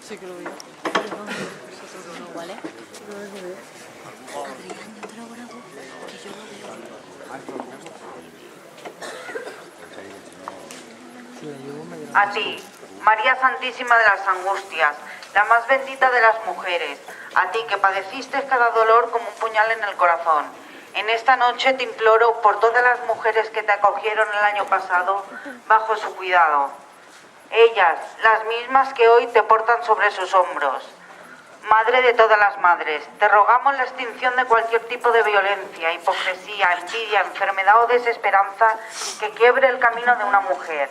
Sí que lo vi. Nosotros no, ¿vale? Adrián, yo te lo grabo, que yo lo veo. A ti, María Santísima de las Angustias, la más bendita de las mujeres, a ti que padeciste cada dolor como un puñal en el corazón. En esta noche te imploro por todas las mujeres que te acogieron el año pasado bajo su cuidado. Ellas, las mismas que hoy te portan sobre sus hombros. Madre de todas las madres, te rogamos la extinción de cualquier tipo de violencia, hipocresía, envidia, enfermedad o desesperanza que quiebre el camino de una mujer.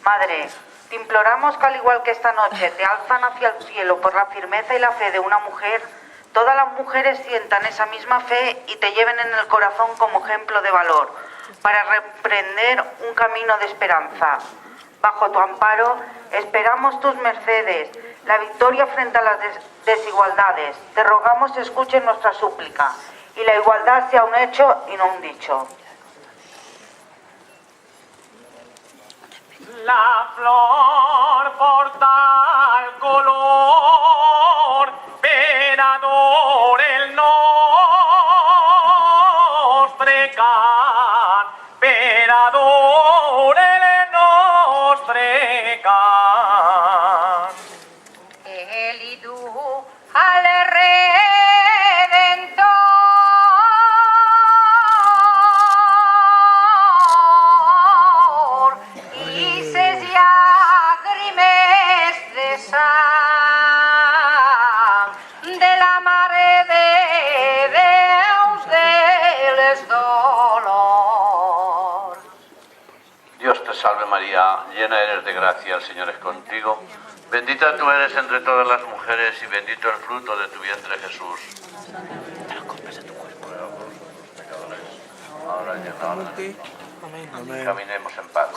Madre, te imploramos que al igual que esta noche te alzan hacia el cielo por la firmeza y la fe de una mujer, todas las mujeres sientan esa misma fe y te lleven en el corazón como ejemplo de valor, para reprender un camino de esperanza. Bajo tu amparo esperamos tus mercedes, la victoria frente a las desigualdades. Te rogamos escuchen nuestra súplica y la igualdad sea un hecho y no un dicho. La flor porta el color, venador el nostre can, venador el nostre can. El y tú al Redentor y ses llàgrimes de sang de la Mare de Deus del dolor. Dios te salve María, llena eres de gracia, el Señor es contigo. Bendita tú eres entre todas las mujeres y bendito el fruto de tu vientre Jesús. Ahora y en la hora de nuestra muerte. Caminemos en paz.